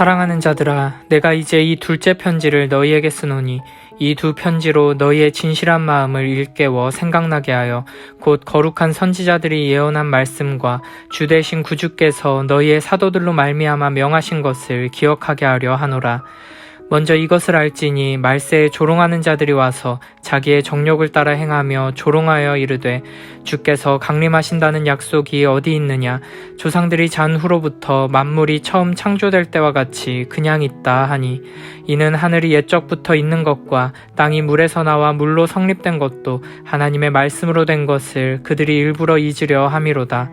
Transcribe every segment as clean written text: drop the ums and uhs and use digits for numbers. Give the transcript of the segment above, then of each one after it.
사랑하는 자들아, 내가 이제 이 둘째 편지를 너희에게 쓰노니 이 두 편지로 너희의 진실한 마음을 일깨워 생각나게 하여 곧 거룩한 선지자들이 예언한 말씀과 주 되신 구주께서 너희의 사도들로 말미암아 명하신 것을 기억하게 하려 하노라. 먼저 이것을 알지니 말세에 조롱하는 자들이 와서 자기의 정욕을 따라 행하며 조롱하여 이르되 주께서 강림하신다는 약속이 어디 있느냐? 조상들이 잔 후로부터 만물이 처음 창조될 때와 같이 그냥 있다 하니 이는 하늘이 옛적부터 있는 것과 땅이 물에서 나와 물로 성립된 것도 하나님의 말씀으로 된 것을 그들이 일부러 잊으려 함이로다.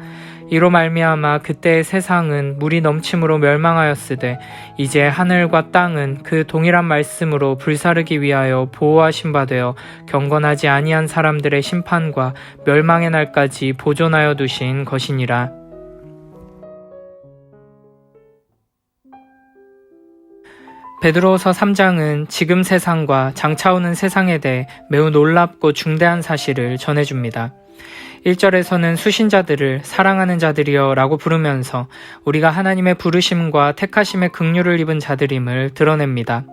이로 말미암아 그때의 세상은 물이 넘침으로 멸망하였으되 이제 하늘과 땅은 그 동일한 말씀으로 불사르기 위하여 보호하신 바 되어 경건하지 아니한 사람들의 심판과 멸망의 날까지 보존하여 두신 것이니라. 베드로후서 3장은 지금 세상과 장차 오는 세상에 대해 매우 놀랍고 중대한 사실을 전해줍니다. 1절에서는 수신자들을 사랑하는 자들이여 라고 부르면서 우리가 하나님의 부르심과 택하심의 긍휼을 입은 자들임을 드러냅니다.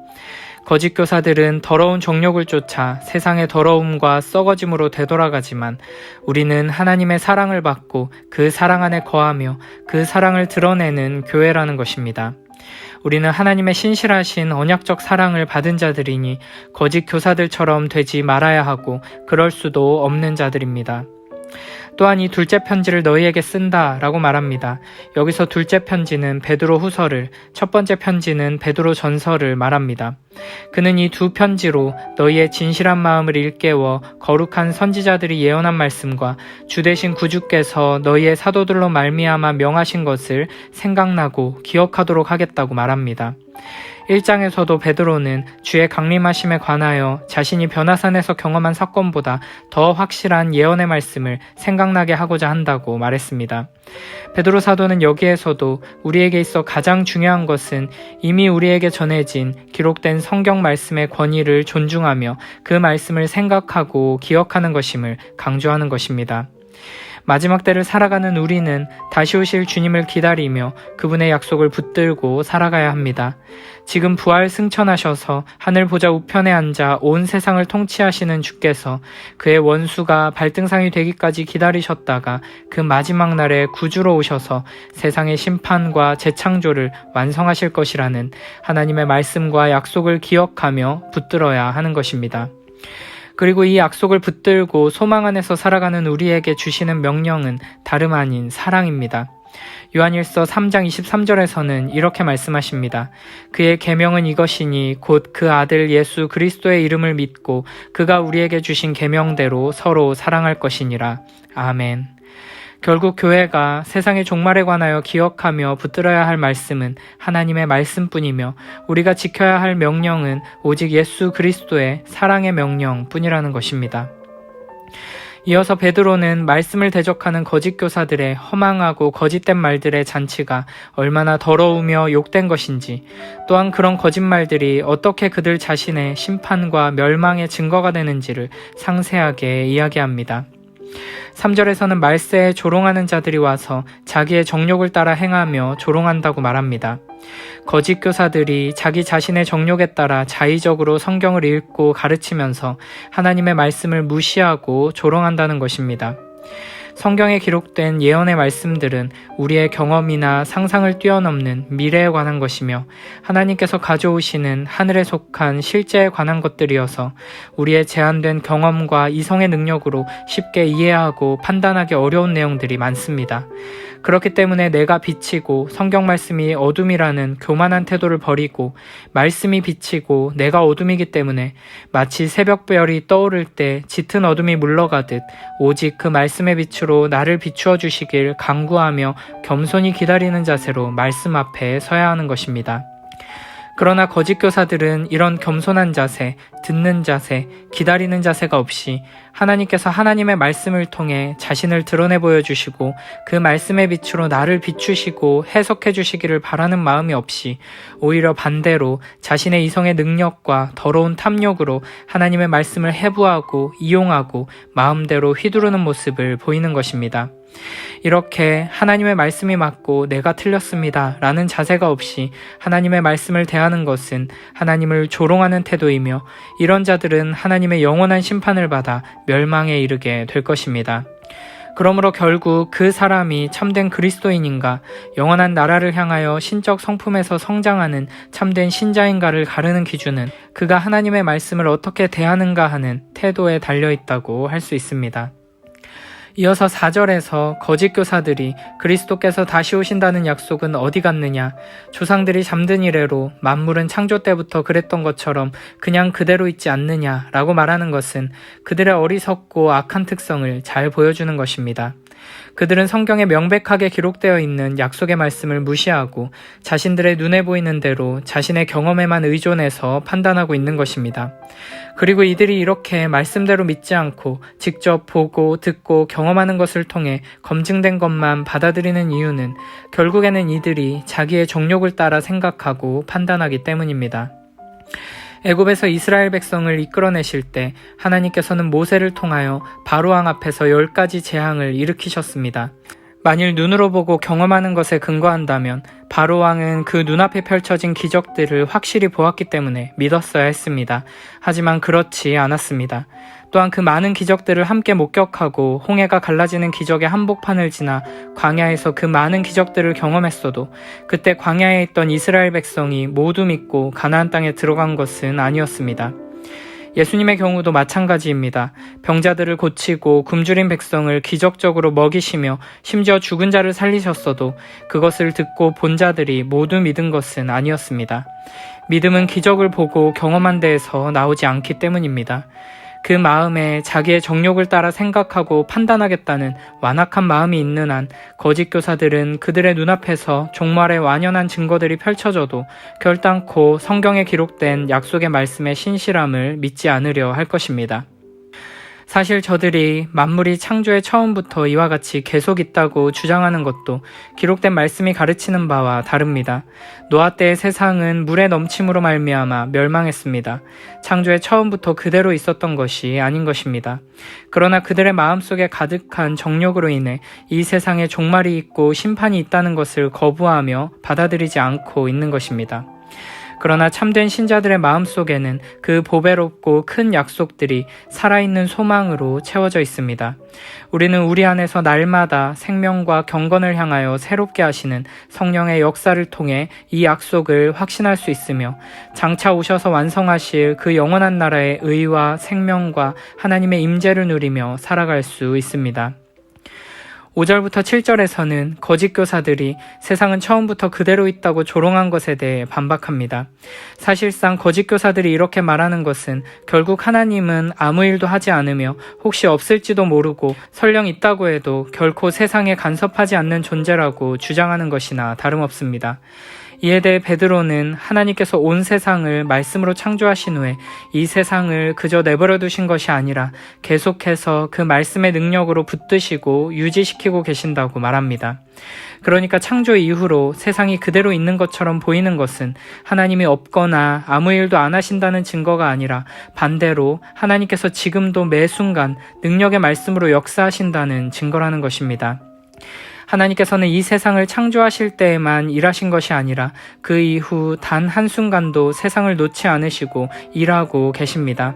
거짓 교사들은 더러운 정욕을 쫓아 세상의 더러움과 썩어짐으로 되돌아가지만 우리는 하나님의 사랑을 받고 그 사랑 안에 거하며 그 사랑을 드러내는 교회라는 것입니다. 우리는 하나님의 신실하신 언약적 사랑을 받은 자들이니 거짓 교사들처럼 되지 말아야 하고 그럴 수도 없는 자들입니다. 또한 이 둘째 편지를 너희에게 쓴다 라고 말합니다. 여기서 둘째 편지는 베드로 후서를, 첫 번째 편지는 베드로 전서를 말합니다. 그는 이 두 편지로 너희의 진실한 마음을 일깨워 거룩한 선지자들이 예언한 말씀과 주 되신 구주께서 너희의 사도들로 말미암아 명하신 것을 생각나고 기억하도록 하겠다고 말합니다. 1장에서도 베드로는 주의 강림하심에 관하여 자신이 변화산에서 경험한 사건보다 더 확실한 예언의 말씀을 생각나게 하고자 한다고 말했습니다. 베드로 사도는 여기에서도 우리에게 있어 가장 중요한 것은 이미 우리에게 전해진 기록된 성경 말씀의 권위를 존중하며 그 말씀을 생각하고 기억하는 것임을 강조하는 것입니다. 마지막 때를 살아가는 우리는 다시 오실 주님을 기다리며 그분의 약속을 붙들고 살아가야 합니다. 지금 부활 승천하셔서 하늘 보좌 우편에 앉아 온 세상을 통치하시는 주께서 그의 원수가 발등상이 되기까지 기다리셨다가 그 마지막 날에 구주로 오셔서 세상의 심판과 재창조를 완성하실 것이라는 하나님의 말씀과 약속을 기억하며 붙들어야 하는 것입니다. 그리고 이 약속을 붙들고 소망 안에서 살아가는 우리에게 주시는 명령은 다름 아닌 사랑입니다. 요한일서 3장 23절에서는 이렇게 말씀하십니다. 그의 계명은 이것이니 곧 그 아들 예수 그리스도의 이름을 믿고 그가 우리에게 주신 계명대로 서로 사랑할 것이니라. 아멘. 결국 교회가 세상의 종말에 관하여 기억하며 붙들어야 할 말씀은 하나님의 말씀뿐이며 우리가 지켜야 할 명령은 오직 예수 그리스도의 사랑의 명령뿐이라는 것입니다. 이어서 베드로는 말씀을 대적하는 거짓 교사들의 허망하고 거짓된 말들의 잔치가 얼마나 더러우며 욕된 것인지, 또한 그런 거짓말들이 어떻게 그들 자신의 심판과 멸망의 증거가 되는지를 상세하게 이야기합니다. 3절에서는 말세에 조롱하는 자들이 와서 자기의 정욕을 따라 행하며 조롱한다고 말합니다. 거짓 교사들이 자기 자신의 정욕에 따라 자의적으로 성경을 읽고 가르치면서 하나님의 말씀을 무시하고 조롱한다는 것입니다. 성경에 기록된 예언의 말씀들은 우리의 경험이나 상상을 뛰어넘는 미래에 관한 것이며 하나님께서 가져오시는 하늘에 속한 실제에 관한 것들이어서 우리의 제한된 경험과 이성의 능력으로 쉽게 이해하고 판단하기 어려운 내용들이 많습니다. 그렇기 때문에 내가 빛이고 성경 말씀이 어둠이라는 교만한 태도를 버리고 말씀이 빛이고 내가 어둠이기 때문에 마치 새벽별이 떠오를 때 짙은 어둠이 물러가듯 오직 그 말씀의 빛으로 나를 비추어 주시길 간구하며 겸손히 기다리는 자세로 말씀 앞에 서야 하는 것입니다. 그러나 거짓 교사들은 이런 겸손한 자세, 듣는 자세, 기다리는 자세가 없이 하나님께서 하나님의 말씀을 통해 자신을 드러내 보여주시고 그 말씀의 빛으로 나를 비추시고 해석해 주시기를 바라는 마음이 없이 오히려 반대로 자신의 이성의 능력과 더러운 탐욕으로 하나님의 말씀을 해부하고 이용하고 마음대로 휘두르는 모습을 보이는 것입니다. 이렇게 하나님의 말씀이 맞고 내가 틀렸습니다 라는 자세가 없이 하나님의 말씀을 대하는 것은 하나님을 조롱하는 태도이며 이런 자들은 하나님의 영원한 심판을 받아 멸망에 이르게 될 것입니다. 그러므로 결국 그 사람이 참된 그리스도인인가, 영원한 나라를 향하여 신적 성품에서 성장하는 참된 신자인가를 가르는 기준은 그가 하나님의 말씀을 어떻게 대하는가 하는 태도에 달려있다고 할 수 있습니다. 이어서 4절에서 거짓 교사들이 그리스도께서 다시 오신다는 약속은 어디 갔느냐, 조상들이 잠든 이래로 만물은 창조 때부터 그랬던 것처럼 그냥 그대로 있지 않느냐 라고 말하는 것은 그들의 어리석고 악한 특성을 잘 보여주는 것입니다. 그들은 성경에 명백하게 기록되어 있는 약속의 말씀을 무시하고 자신들의 눈에 보이는 대로 자신의 경험에만 의존해서 판단하고 있는 것입니다. 그리고 이들이 이렇게 말씀대로 믿지 않고 직접 보고 듣고 경험하는 것을 통해 검증된 것만 받아들이는 이유는 결국에는 이들이 자기의 정욕을 따라 생각하고 판단하기 때문입니다. 애굽에서 이스라엘 백성을 이끌어내실 때 하나님께서는 모세를 통하여 바로왕 앞에서 10가지 재앙을 일으키셨습니다. 만일 눈으로 보고 경험하는 것에 근거한다면 바로왕은 그 눈앞에 펼쳐진 기적들을 확실히 보았기 때문에 믿었어야 했습니다. 하지만 그렇지 않았습니다. 또한 그 많은 기적들을 함께 목격하고 홍해가 갈라지는 기적의 한복판을 지나 광야에서 그 많은 기적들을 경험했어도 그때 광야에 있던 이스라엘 백성이 모두 믿고 가나안 땅에 들어간 것은 아니었습니다. 예수님의 경우도 마찬가지입니다. 병자들을 고치고 굶주린 백성을 기적적으로 먹이시며 심지어 죽은 자를 살리셨어도 그것을 듣고 본 자들이 모두 믿은 것은 아니었습니다. 믿음은 기적을 보고 경험한 데에서 나오지 않기 때문입니다. 그 마음에 자기의 정욕을 따라 생각하고 판단하겠다는 완악한 마음이 있는 한 거짓 교사들은 그들의 눈앞에서 종말의 완연한 증거들이 펼쳐져도 결단코 성경에 기록된 약속의 말씀의 신실함을 믿지 않으려 할 것입니다. 사실 저들이 만물이 창조의 처음부터 이와 같이 계속 있다고 주장하는 것도 기록된 말씀이 가르치는 바와 다릅니다. 노아 때의 세상은 물의 넘침으로 말미암아 멸망했습니다. 창조의 처음부터 그대로 있었던 것이 아닌 것입니다. 그러나 그들의 마음속에 가득한 정욕으로 인해 이 세상에 종말이 있고 심판이 있다는 것을 거부하며 받아들이지 않고 있는 것입니다. 그러나 참된 신자들의 마음속에는 그 보배롭고 큰 약속들이 살아있는 소망으로 채워져 있습니다. 우리는 우리 안에서 날마다 생명과 경건을 향하여 새롭게 하시는 성령의 역사를 통해 이 약속을 확신할 수 있으며 장차 오셔서 완성하실 그 영원한 나라의 의와 생명과 하나님의 임재를 누리며 살아갈 수 있습니다. 5절부터 7절에서는 거짓 교사들이 세상은 처음부터 그대로 있다고 조롱한 것에 대해 반박합니다. 사실상 거짓 교사들이 이렇게 말하는 것은 결국 하나님은 아무 일도 하지 않으며 혹시 없을지도 모르고 설령 있다고 해도 결코 세상에 간섭하지 않는 존재라고 주장하는 것이나 다름없습니다. 이에 대해 베드로는 하나님께서 온 세상을 말씀으로 창조하신 후에 이 세상을 그저 내버려 두신 것이 아니라 계속해서 그 말씀의 능력으로 붙드시고 유지시키고 계신다고 말합니다. 그러니까 창조 이후로 세상이 그대로 있는 것처럼 보이는 것은 하나님이 없거나 아무 일도 안 하신다는 증거가 아니라 반대로 하나님께서 지금도 매 순간 능력의 말씀으로 역사하신다는 증거라는 것입니다. 하나님께서는 이 세상을 창조하실 때에만 일하신 것이 아니라 그 이후 단 한순간도 세상을 놓지 않으시고 일하고 계십니다.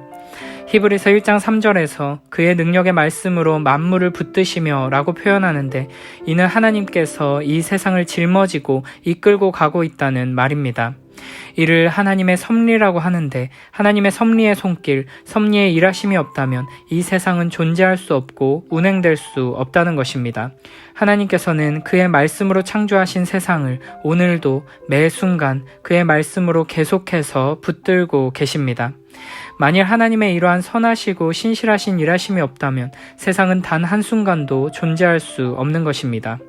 히브리서 1장 3절에서 그의 능력의 말씀으로 만물을 붙드시며 라고 표현하는데 이는 하나님께서 이 세상을 짊어지고 이끌고 가고 있다는 말입니다. 이를 하나님의 섭리라고 하는데 하나님의 섭리의 손길, 섭리의 일하심이 없다면 이 세상은 존재할 수 없고 운행될 수 없다는 것입니다. 하나님께서는 그의 말씀으로 창조하신 세상을 오늘도 매 순간 그의 말씀으로 계속해서 붙들고 계십니다. 만일 하나님의 이러한 선하시고 신실하신 일하심이 없다면 세상은 단 한순간도 존재할 수 없는 것입니다.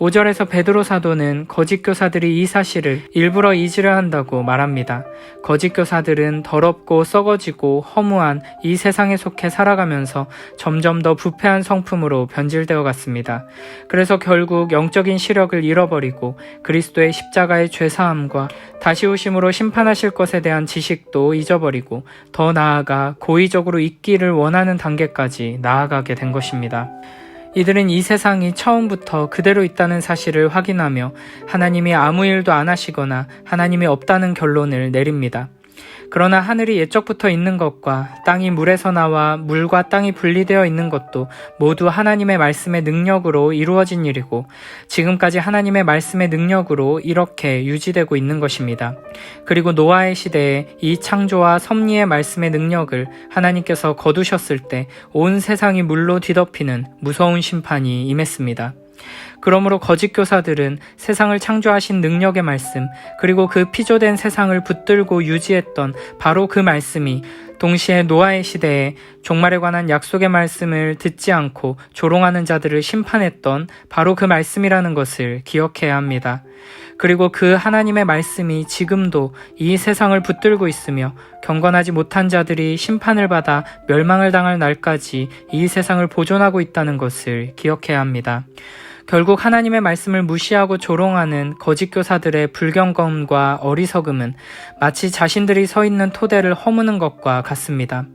5절에서 베드로 사도는 거짓 교사들이 이 사실을 일부러 잊으려 한다고 말합니다. 거짓 교사들은 더럽고 썩어지고 허무한 이 세상에 속해 살아가면서 점점 더 부패한 성품으로 변질되어 갔습니다. 그래서 결국 영적인 시력을 잃어버리고 그리스도의 십자가의 죄사함과 다시 오심으로 심판하실 것에 대한 지식도 잊어버리고 더 나아가 고의적으로 잊기를 원하는 단계까지 나아가게 된 것입니다. 이들은 이 세상이 처음부터 그대로 있다는 사실을 확인하며 하나님이 아무 일도 안 하시거나 하나님이 없다는 결론을 내립니다. 그러나 하늘이 옛적부터 있는 것과 땅이 물에서 나와 물과 땅이 분리되어 있는 것도 모두 하나님의 말씀의 능력으로 이루어진 일이고 지금까지 하나님의 말씀의 능력으로 이렇게 유지되고 있는 것입니다. 그리고 노아의 시대에 이 창조와 섭리의 말씀의 능력을 하나님께서 거두셨을 때 온 세상이 물로 뒤덮이는 무서운 심판이 임했습니다. 그러므로 거짓 교사들은 세상을 창조하신 능력의 말씀, 그리고 그 피조된 세상을 붙들고 유지했던 바로 그 말씀이 동시에 노아의 시대에 종말에 관한 약속의 말씀을 듣지 않고 조롱하는 자들을 심판했던 바로 그 말씀이라는 것을 기억해야 합니다. 그리고 그 하나님의 말씀이 지금도 이 세상을 붙들고 있으며 경건하지 못한 자들이 심판을 받아 멸망을 당할 날까지 이 세상을 보존하고 있다는 것을 기억해야 합니다. 결국 하나님의 말씀을 무시하고 조롱하는 거짓 교사들의 불경검과 어리석음은 마치 자신들이 서 있는 토대를 허무는 것과 같습니다.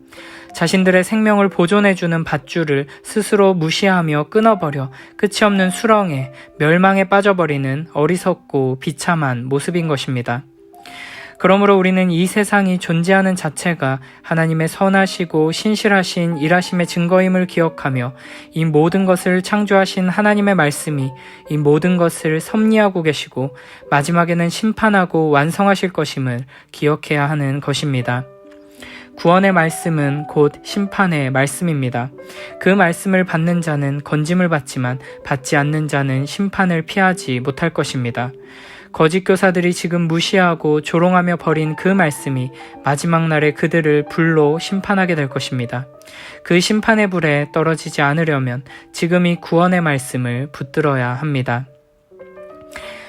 자신들의 생명을 보존해주는 밧줄을 스스로 무시하며 끊어버려 끝이 없는 수렁에 멸망에 빠져버리는 어리석고 비참한 모습인 것입니다. 그러므로 우리는 이 세상이 존재하는 자체가 하나님의 선하시고 신실하신 일하심의 증거임을 기억하며 이 모든 것을 창조하신 하나님의 말씀이 이 모든 것을 섭리하고 계시고 마지막에는 심판하고 완성하실 것임을 기억해야 하는 것입니다. 구원의 말씀은 곧 심판의 말씀입니다. 그 말씀을 받는 자는 건짐을 받지만 받지 않는 자는 심판을 피하지 못할 것입니다. 거짓 교사들이 지금 무시하고 조롱하며 버린 그 말씀이 마지막 날에 그들을 불로 심판하게 될 것입니다. 그 심판의 불에 떨어지지 않으려면 지금 이 구원의 말씀을 붙들어야 합니다.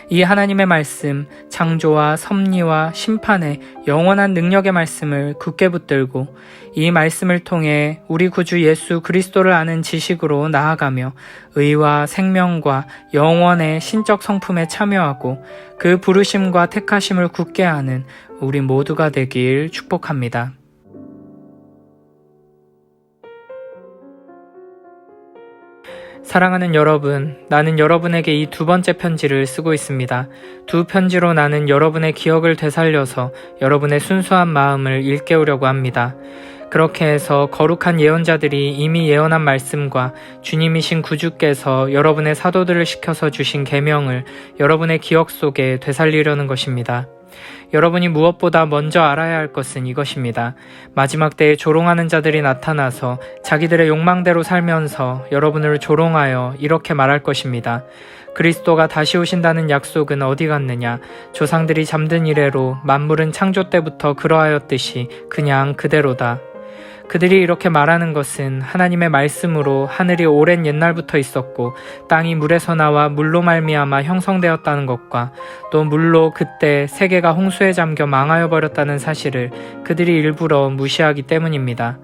이 하나님의 말씀, 창조와 섭리와 심판의 영원한 능력의 말씀을 굳게 붙들고 이 말씀을 통해 우리 구주 예수 그리스도를 아는 지식으로 나아가며 의와 생명과 영원의 신적 성품에 참여하고 그 부르심과 택하심을 굳게 하는 우리 모두가 되길 축복합니다. 사랑하는 여러분, 나는 여러분에게 이 두 번째 편지를 쓰고 있습니다. 두 편지로 나는 여러분의 기억을 되살려서 여러분의 순수한 마음을 일깨우려고 합니다. 그렇게 해서 거룩한 예언자들이 이미 예언한 말씀과 주님이신 구주께서 여러분의 사도들을 시켜서 주신 계명을 여러분의 기억 속에 되살리려는 것입니다. 여러분이 무엇보다 먼저 알아야 할 것은 이것입니다. 마지막 때에 조롱하는 자들이 나타나서 자기들의 욕망대로 살면서 여러분을 조롱하여 이렇게 말할 것입니다. 그리스도가 다시 오신다는 약속은 어디 갔느냐? 조상들이 잠든 이래로 만물은 창조 때부터 그러하였듯이 그냥 그대로다. 그들이 이렇게 말하는 것은 하나님의 말씀으로 하늘이 오랜 옛날부터 있었고 땅이 물에서 나와 물로 말미암아 형성되었다는 것과 또 물로 그때 세계가 홍수에 잠겨 망하여 버렸다는 사실을 그들이 일부러 무시하기 때문입니다.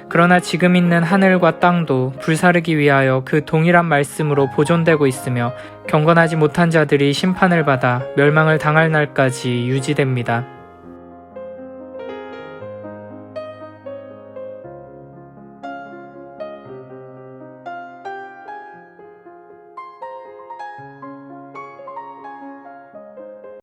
그러나 지금 있는 하늘과 땅도 불사르기 위하여 그 동일한 말씀으로 보존되고 있으며 경건하지 못한 자들이 심판을 받아 멸망을 당할 날까지 유지됩니다.